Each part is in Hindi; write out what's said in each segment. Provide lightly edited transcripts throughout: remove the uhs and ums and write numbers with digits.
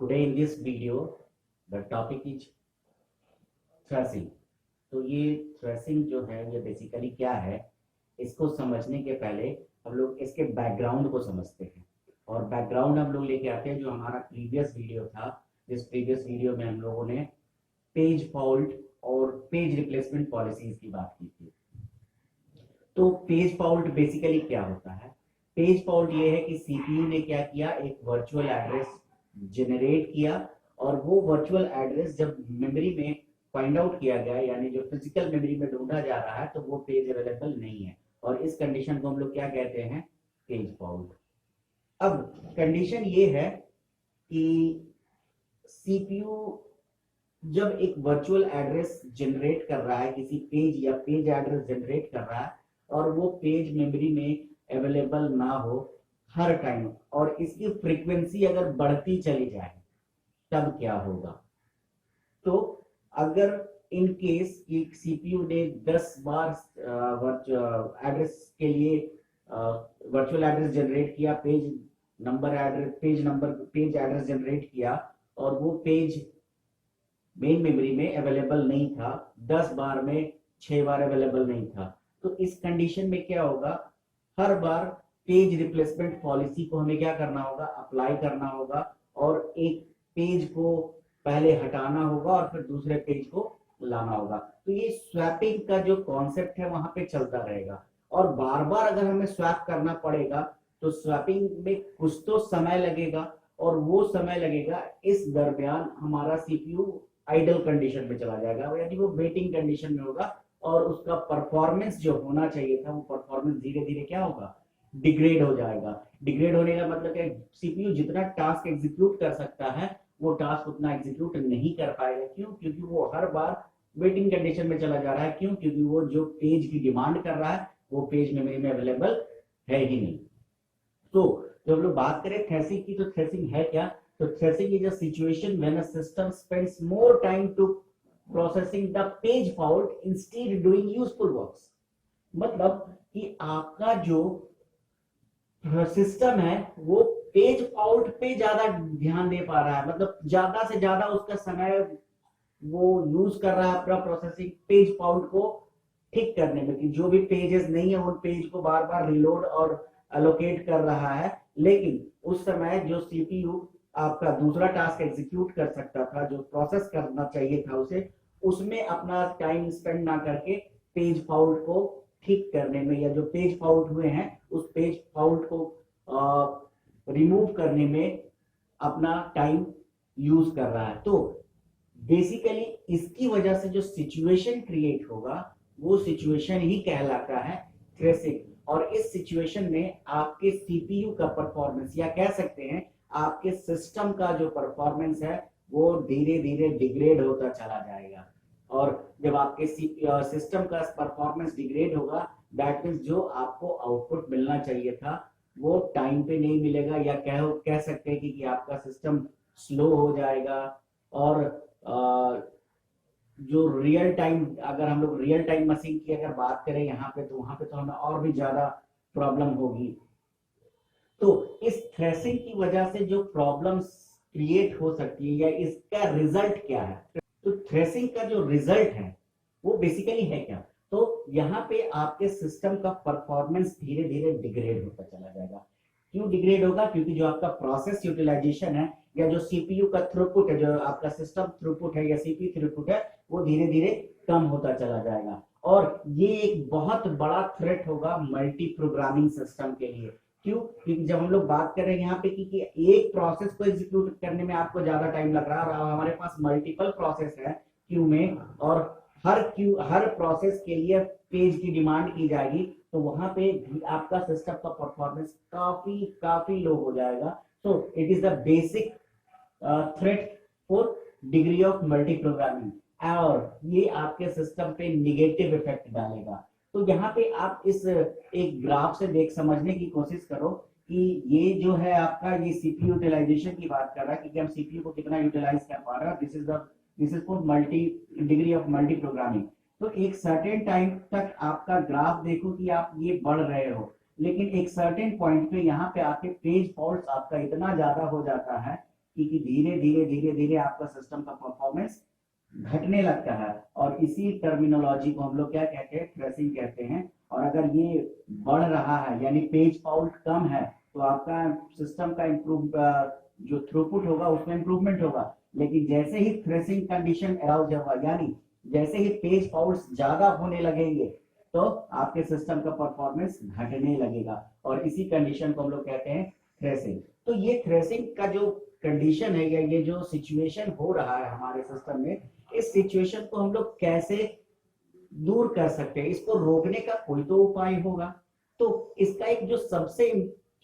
Today in this video, the topic is threshing. तो ये थ्रेसिंग जो है ये बेसिकली क्या है, इसको समझने के पहले हम लोग इसके बैकग्राउंड को समझते हैं। और बैकग्राउंड हम लोग लेके आते हैं जो हमारा प्रीवियस वीडियो था, जिस प्रीवियस वीडियो में हम लोगों ने पेज फॉल्ट और पेज रिप्लेसमेंट पॉलिसीज की बात की थी। तो पेज फॉल्ट बेसिकली क्या होता है? पेज फॉल्ट ये है कि सीपीयू ने क्या किया, एक वर्चुअल एड्रेस जनरेट किया और वो वर्चुअल एड्रेस जब मेमोरी में फाइंड आउट किया गया, यानी जो फिजिकल मेमोरी में ढूंढा जा रहा है, तो वो पेज अवेलेबल नहीं है और इस कंडीशन को हम लोग क्या कहते हैं, पेज फॉल्ट। अब कंडीशन ये है कि सीपीयू जब एक वर्चुअल एड्रेस जनरेट कर रहा है, किसी पेज या पेज एड्रेस जनरेट कर रहा है और वो पेज मेमोरी में अवेलेबल ना हो हर टाइम और इसकी फ्रीक्वेंसी अगर बढ़ती चली जाए, तब क्या होगा? तो अगर इन केस सीपीयू ने 10 बार एड्रेस के लिए वर्चुअल एड्रेस जनरेट किया, पेज एड्रेस जनरेट किया और वो पेज मेन मेमोरी में अवेलेबल नहीं था, 10 बार में 6 बार अवेलेबल नहीं था, तो इस कंडीशन में क्या होगा, हर बार पेज रिप्लेसमेंट पॉलिसी को हमें क्या करना होगा, अप्लाई करना होगा और एक पेज को पहले हटाना होगा और फिर दूसरे पेज को लाना होगा। तो ये स्वैपिंग का जो कॉन्सेप्ट है वहां पे चलता रहेगा और बार बार अगर हमें स्वैप करना पड़ेगा तो स्वैपिंग में कुछ तो समय लगेगा और वो समय लगेगा, इस दरमियान हमारा सीपीयू आइडल कंडीशन में चला जाएगा, यानी वो वेटिंग कंडीशन में होगा और उसका परफॉर्मेंस जो होना चाहिए था वो परफॉर्मेंस धीरे धीरे क्या होगा, डिग्रेड हो जाएगा। डिग्रेड होने का मतलब है सीपीयू जितना टास्क एग्जीक्यूट कर सकता है वो टास्क उतना एग्जीक्यूट नहीं कर पाएगा। क्यों? क्योंकि वो हर बार वेटिंग कंडीशन में चला जा रहा है। क्यों? क्योंकि वो जो पेज की डिमांड कर रहा है वो पेज मेमोरी में अवेलेबल है ही नहीं। तो जब हम लोग बात करें थ्रेसिंग की, तो थ्रेसिंग है क्या? तो thrashing is a situation when a system spends more time to processing the page fault instead doing useful works. मतलब कि आपका जो सिस्टम है वो पेज फॉल्ट पे ज्यादा ध्यान दे पा रहा है, मतलब ज्यादा से ज्यादा उसका समय वो यूज कर रहा है अपना प्रोसेसिंग पेज फॉल्ट को ठीक करने में, कि जो भी पेजेस नहीं है उन पेज को बार बार रिलोड और अलोकेट कर रहा है। लेकिन उस समय जो सीपीयू आपका दूसरा टास्क एग्जीक्यूट कर सकता था, जो प्रोसेस करना चाहिए था उसे, उसमें अपना टाइम स्पेंड ना करके पेज फॉल्ट को ठीक करने में, या जो पेज फॉल्ट हुए हैं उस पेज फॉल्ट को रिमूव करने में अपना टाइम यूज कर रहा है। तो बेसिकली इसकी वजह से जो सिचुएशन क्रिएट होगा वो सिचुएशन ही कहलाता है थ्रेसिंग। और इस सिचुएशन में आपके सीपीयू का परफॉर्मेंस, या कह सकते हैं आपके सिस्टम का जो परफॉर्मेंस है वो धीरे धीरे डिग्रेड होता चला जाएगा। और जब आपके सिस्टम का परफॉर्मेंस डिग्रेड होगा, दैट मीन्स जो आपको आउटपुट मिलना चाहिए था वो टाइम पे नहीं मिलेगा, या कह सकते हैं कि आपका सिस्टम स्लो हो जाएगा। और जो रियल टाइम, अगर हम लोग रियल टाइम मशीन की अगर बात करें यहाँ पे, तो वहां पे तो हमें और भी ज्यादा प्रॉब्लम होगी। तो इस थ्रेसिंग की वजह से जो प्रॉब्लम्स क्रिएट हो सकती है या इसका रिजल्ट क्या है, तो थ्रेसिंग का जो रिजल्ट है वो बेसिकली है क्या, तो यहाँ पे आपके सिस्टम का परफॉर्मेंस धीरे धीरे डिग्रेड होता चला जाएगा। क्यों डिग्रेड होगा? क्योंकि जो आपका प्रोसेस यूटिलाइजेशन है या जो सीपीयू का थ्रूपुट है, जो आपका सिस्टम थ्रूपुट है या सीपीयू थ्रूपुट है, वो धीरे धीरे कम होता चला जाएगा। और ये एक बहुत बड़ा थ्रेट होगा मल्टी प्रोग्रामिंग सिस्टम के लिए। क्यों? क्योंकि जब हम लोग बात कर रहे हैं यहाँ पे कि एक प्रोसेस को एग्जीक्यूट करने में आपको ज्यादा टाइम लग रहा है और हमारे पास मल्टीपल प्रोसेस है क्यू में, और हर प्रोसेस के लिए पेज की डिमांड की जाएगी, तो वहां पे आपका सिस्टम का परफॉर्मेंस काफी काफी लो हो जाएगा। So it is the basic threat for degree of multi programming, और ये आपके सिस्टम पे निगेटिव इफेक्ट डालेगा। तो यहाँ पे आप इस एक ग्राफ से देख समझने की कोशिश करो कि ये जो है आपका, ये सीपीयू यूटिलाइजेशन की बात कर रहा है कि हम सीपीयू को कितना यूटिलाइज कर पा रहे हैं। This is for multi degree of multi programming. तो एक सर्टेन टाइम तक आपका ग्राफ देखो कि आप ये बढ़ रहे हो, लेकिन एक सर्टेन पॉइंट पे यहाँ पे आके पेज फॉल्ट आपका इतना ज्यादा हो जाता है क्योंकि धीरे धीरे धीरे धीरे आपका सिस्टम का परफॉर्मेंस घटने लगता है, और इसी टर्मिनोलॉजी को हम लोग क्या कहते हैं, थ्रेसिंग कहते हैं। और अगर ये बढ़ रहा है यानी पेज फॉल्ट कम है तो आपका सिस्टम का इम्प्रूव जो थ्रूपुट होगा उसमें इम्प्रूवमेंट होगा। लेकिन जैसे ही थ्रेसिंग कंडीशन अराउज होगा यानी जैसे ही पेज फॉल्ट ज्यादा होने लगेंगे तो आपके सिस्टम का परफॉर्मेंस घटने लगेगा, और इसी कंडीशन को हम लोग कहते हैं थ्रेसिंग। तो ये थ्रेसिंग का जो कंडीशन है या ये जो सिचुएशन हो रहा है हमारे सिस्टम में, इस सिचुएशन को हम लोग कैसे दूर कर सकते हैं, इसको रोकने का कोई तो उपाय होगा। तो इसका एक जो सबसे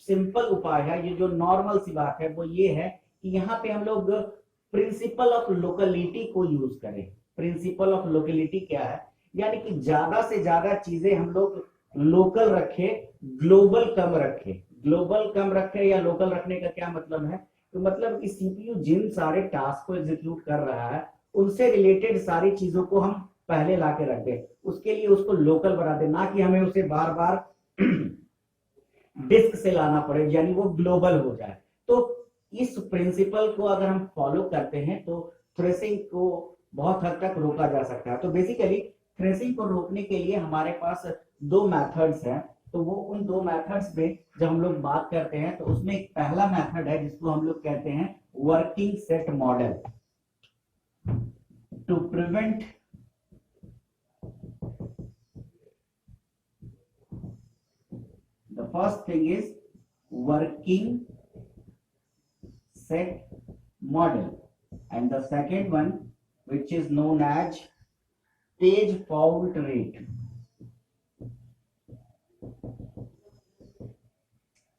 सिंपल उपाय है, ये जो नॉर्मल सी बात है, वो ये है कि यहाँ पे हम लोग प्रिंसिपल ऑफ लोकेलिटी को यूज करें। प्रिंसिपल ऑफ लोकेलिटी क्या है, यानी कि ज्यादा से ज्यादा चीजें हम लोग लोकल रखे, ग्लोबल कम रखे। ग्लोबल कम रखे या लोकल रखने का क्या मतलब है, तो मतलब कि सीपीयू जिन सारे टास्क को एग्जीक्यूट कर रहा है उनसे रिलेटेड सारी चीजों को हम पहले ला के रख दे, उसके लिए उसको लोकल बना दे, ना कि हमें उसे बार बार डिस्क से लाना पड़े, यानी वो ग्लोबल हो जाए। तो इस प्रिंसिपल को अगर हम फॉलो करते हैं तो थ्रेसिंग को बहुत हद तक रोका जा सकता है। तो बेसिकली थ्रेसिंग को रोकने के लिए हमारे पास दो मेथड्स हैं। तो वो उन दो मेथड्स में जब हम लोग बात करते हैं तो उसमें एक पहला मेथड है जिसको हम लोग कहते हैं working set model. To prevent the first thing is working set model, and the second one which is known as page fault rate.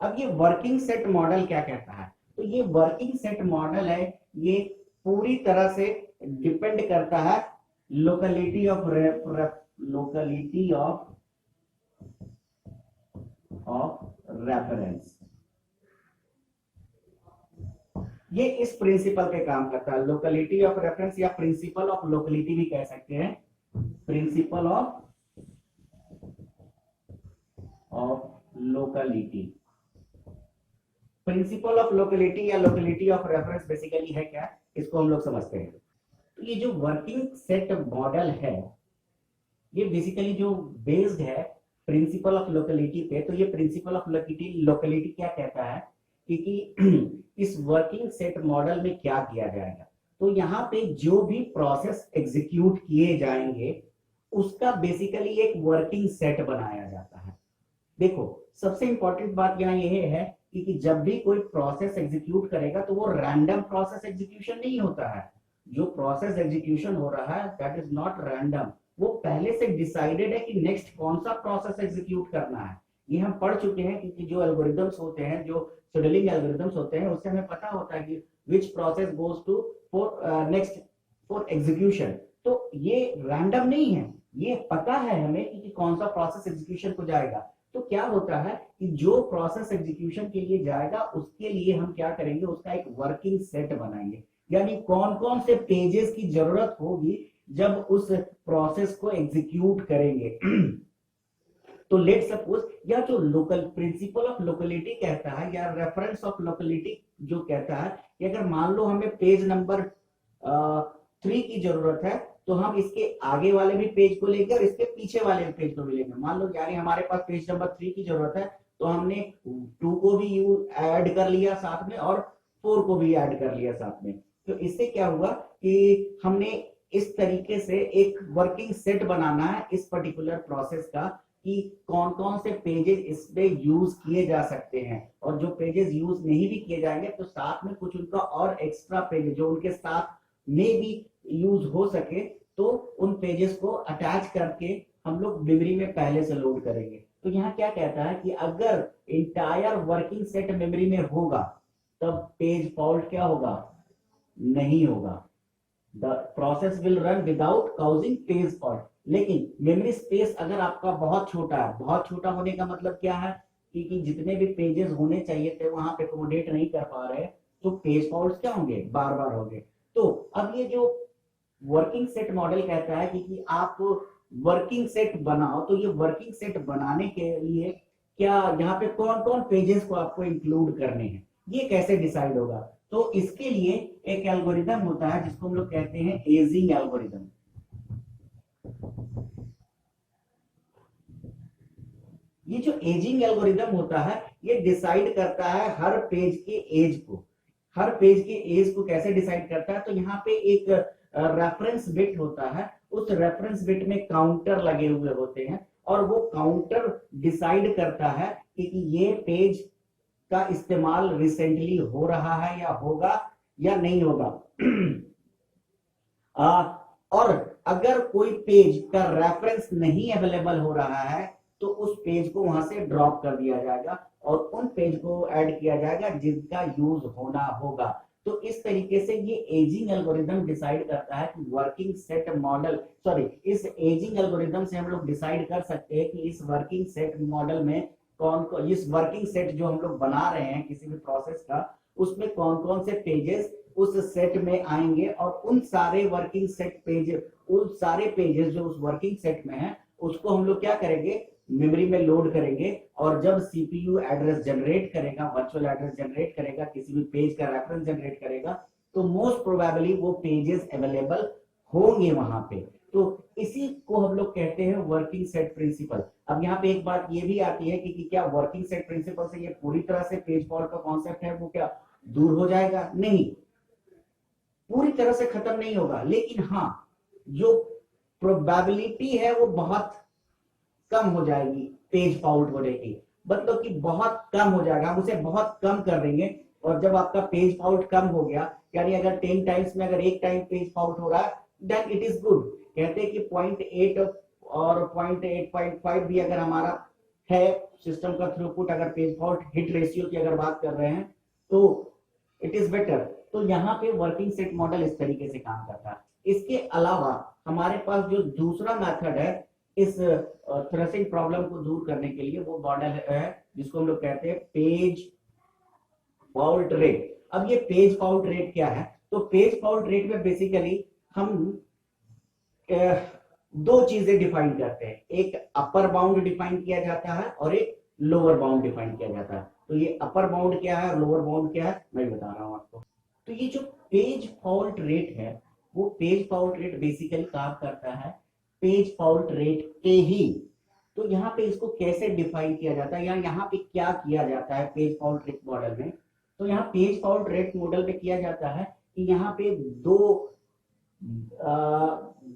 अब ये वर्किंग सेट मॉडल क्या कहता है, तो ये वर्किंग सेट मॉडल है, ये पूरी तरह से डिपेंड करता है लोकेलिटी ऑफ रेफरेंस। ये इस प्रिंसिपल पे काम करता है, लोकेलिटी ऑफ रेफरेंस या प्रिंसिपल ऑफ लोकेलिटी भी कह सकते हैं, principle of locality. Principle of locality या लोकेलिटी ऑफ रेफरेंस बेसिकली है क्या, इसको हम लोग समझते हैं। तो ये जो वर्किंग सेट मॉडल है ये बेसिकली जो बेस्ड है प्रिंसिपल ऑफ लोकेलिटी पे। तो ये प्रिंसिपल ऑफ लोकेलिटी क्या कहता है कि इस वर्किंग सेट मॉडल में क्या किया जाएगा, तो यहाँ पे जो भी प्रोसेस एग्जीक्यूट किए जाएंगे उसका बेसिकली एक वर्किंग सेट बनाया जाता है। देखो सबसे इंपॉर्टेंट बात यहाँ यह है कि जब भी कोई प्रोसेस एग्जीक्यूट करेगा तो वो रैंडम प्रोसेस एग्जीक्यूशन नहीं होता है। जो प्रोसेस एग्जीक्यूशन हो रहा है दैट इज नॉट रैंडम, वो पहले से डिसाइडेड है कि नेक्स्ट कौन सा प्रोसेस एग्जीक्यूट करना है। ये हम पढ़ चुके हैं क्योंकि जो एल्गोरिदम्स होते हैं, जो शेड्यूलिंग एल्गोरिदम्स होते हैं, उससे हमें पता होता है कि which process goes to for next for execution. तो ये रैंडम नहीं है, ये पता है हमें कि कौन सा प्रोसेस एग्जीक्यूशन को जाएगा। तो क्या होता है कि जो प्रोसेस एग्जीक्यूशन के लिए जाएगा उसके लिए हम क्या करेंगे, उसका एक वर्किंग सेट बनाएंगे, यानी कौन कौन से पेजेस की जरूरत होगी जब उस प्रोसेस को एग्जीक्यूट करेंगे। तो लेट सपोज या जो लोकल प्रिंसिपल ऑफ लोकेलिटी कहता है या रेफरेंस ऑफ लोकेलिटी जो कहता है कि अगर मान लो हमें पेज नंबर 3 की जरूरत है तो हम इसके आगे वाले भी पेज को लेकर इसके पीछे वाले पेज को भी लेंगे। मान लो यानी हमारे पास पेज नंबर 3 की जरूरत है तो हमने 2 को भी ऐड कर लिया साथ में और 4 को भी ऐड कर लिया साथ में। तो इससे क्या हुआ कि हमने इस तरीके से एक वर्किंग सेट बनाना है इस पर्टिकुलर प्रोसेस का कि कौन कौन से पेजेस इस पे यूज किए जा सकते हैं, और जो पेजेस यूज नहीं भी किए जाएंगे तो साथ में कुछ उनका और एक्स्ट्रा पेज जो उनके साथ में भी यूज हो सके तो उन पेजेस को अटैच करके हम लोग मेमोरी में पहले से लोड करेंगे। तो यहाँ क्या कहता है कि अगर इंटायर वर्किंग सेट मेमोरी में होगा तब पेज फॉल्ट क्या होगा, नहीं होगा। The process will run without causing page fault. लेकिन मेमोरी स्पेस अगर आपका बहुत छोटा है, बहुत छोटा होने का मतलब क्या है कि जितने भी पेजेस होने चाहिए थे वहां पे अकोमोडेट नहीं कर पा रहे तो पेज फॉल्ट क्या होंगे, बार बार होंगे। तो अब ये जो वर्किंग सेट मॉडल कहता है कि आप वर्किंग सेट बनाओ, तो ये वर्किंग सेट बनाने के लिए क्या यहाँ पे कौन कौन पेजेस को आपको इंक्लूड करने हैं, ये कैसे डिसाइड होगा। तो इसके लिए एक एल्गोरिदम होता है जिसको हम लोग कहते हैं एजिंग एल्गोरिदम। ये जो एजिंग एल्गोरिदम होता है ये डिसाइड करता है हर पेज के एज को। हर पेज के एज को कैसे डिसाइड करता है, तो यहाँ पे एक रेफरेंस बिट होता है, उस रेफरेंस बिट में काउंटर लगे हुए होते हैं और वो काउंटर डिसाइड करता है कि ये पेज का इस्तेमाल रिसेंटली हो रहा है या होगा या नहीं होगा। और अगर कोई पेज का रेफरेंस नहीं अवेलेबल हो रहा है तो उस पेज को वहां से ड्रॉप कर दिया जाएगा और उन पेज को ऐड किया जाएगा जिनका यूज होना होगा। तो इस तरीके से ये एजिंग एल्गोरिदम डिसाइड करता है कि वर्किंग सेट मॉडल, सॉरी, इस एजिंग एल्गोरिदम से हम लोग डिसाइड कर सकते हैं कि इस वर्किंग सेट मॉडल में कौन, इस वर्किंग सेट जो हम लोग बना रहे हैं किसी भी प्रोसेस का, उसमें कौन कौन से पेजेस उस सेट में आएंगे और उन सारे वर्किंग सेट पेज, उन सारे पेजेस जो उस वर्किंग सेट में है उसको हम लोग क्या करेंगे, मेमोरी में लोड करेंगे। और जब सीपीयू एड्रेस जनरेट करेगा, वर्चुअल एड्रेस जनरेट करेगा, किसी भी पेज का रेफरेंस जनरेट करेगा, तो मोस्ट प्रोबेबली वो पेजेस अवेलेबल होंगे वहां पे। तो इसी को हम लोग कहते हैं वर्किंग सेट प्रिंसिपल। अब यहाँ पे एक बात ये भी आती है कि क्या वर्किंग सेट प्रिंसिपल से ये पूरी तरह से पेज फॉल्ट का कॉन्सेप्ट है वो क्या दूर हो जाएगा? नहीं, पूरी तरह से खत्म नहीं होगा, लेकिन हाँ जो प्रोबेबिलिटी है वो बहुत कम हो जाएगी पेज फॉल्ट होने की, मतलब कि बहुत कम हो जाएगा, हम उसे बहुत कम कर देंगे। और जब आपका पेज फॉल्ट कम हो गया, यानी अगर 10 टाइम्स में अगर एक टाइम पेज फॉल्ट हो रहा है देन इट इज गुड। कहते हैं कि 0.8 और 0.8.5 भी अगर हमारा है सिस्टम का थ्रूपुट, अगर पेज फॉल्ट हिट रेशियो की अगर बात कर रहे हैं तो इट इज बेटर। तो यहाँ पे वर्किंग सेट मॉडल इस तरीके से काम करता है। इसके अलावा हमारे पास जो दूसरा मेथड है इस थ्रेसिंग प्रॉब्लम को दूर करने के लिए, वो मॉडल है जिसको हम लोग कहते हैं पेज फॉल्ट रेट। अब ये पेज फॉल्ट रेट क्या है? तो पेज फॉल्ट रेट में बेसिकली हम दो चीजें डिफाइन करते हैं, एक अपर बाउंड डिफाइन किया जाता है और एक लोअर बाउंड डिफाइन किया जाता है। तो ये अपर बाउंड क्या है और लोअर बाउंड क्या है मैं बता रहा हूं आपको। तो ये जो पेज फॉल्ट रेट है वो पेज फॉल्ट रेट बेसिकली काम करता है पेज फॉल्ट रेट पे ही। तो यहाँ पे इसको कैसे डिफाइन किया जाता है या यहाँ पे क्या किया जाता है पेज फॉल्ट रेट मॉडल में? तो यहाँ पेज फॉल्ट रेट मॉडल में किया जाता है कि यहाँ पे दो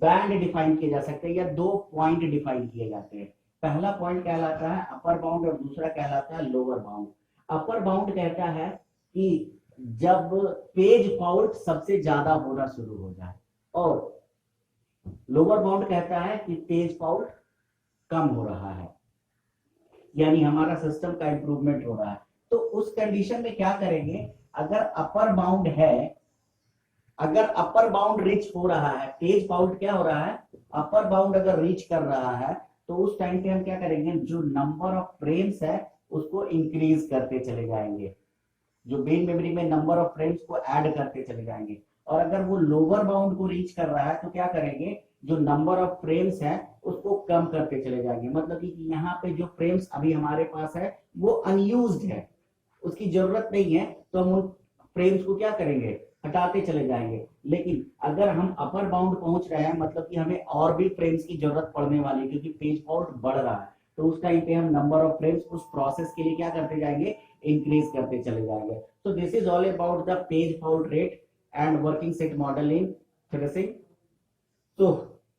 बैंड डिफाइन किए जा सकते हैं या दो पॉइंट डिफाइन किए जाते हैं। पहला पॉइंट कहलाता है अपर बाउंड और दूसरा कहलाता है लोअर बाउंड। अपर बाउंड कहता है कि जब पेज फॉल्ट सबसे ज्यादा होना शुरू हो जाए, और लोअर बाउंड कहता है कि पेज फॉल्ट कम हो रहा है, यानी हमारा सिस्टम का इंप्रूवमेंट हो रहा है। तो उस कंडीशन में क्या करेंगे, अगर अपर बाउंड है, अगर अपर बाउंड रीच हो रहा है, पेज फॉल्ट क्या हो रहा है, अपर बाउंड अगर रीच कर रहा है, तो उस टाइम पे हम क्या करेंगे, जो नंबर ऑफ फ्रेम्स है उसको इंक्रीज करते चले जाएंगे, जो मेन मेमोरी में नंबर ऑफ फ्रेम्स को ऐड करते चले जाएंगे। और अगर वो लोअर बाउंड को रीच कर रहा है तो क्या करेंगे, जो नंबर ऑफ फ्रेम्स है उसको कम करते चले जाएंगे। मतलब कि यहाँ पे जो फ्रेम्स अभी हमारे पास है वो अनयूज्ड है, उसकी जरूरत नहीं है, तो हम उन फ्रेम्स को क्या करेंगे, हटाते चले जाएंगे। लेकिन अगर हम अपर बाउंड पहुंच रहे हैं, मतलब कि हमें और भी फ्रेम्स की जरूरत पड़ने वाली है क्योंकि पेज फॉल्ट बढ़ रहा है, तो उस टाइम पे हम नंबर ऑफ फ्रेम्स उस प्रोसेस के लिए क्या करते जाएंगे, इंक्रीज करते चले जाएंगे। So this is all about the page fault rate and working set model in threading. So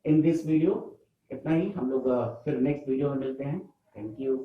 in this video इतना ही, हम लोग फिर नेक्स्ट वीडियो में मिलते हैं। Thank you.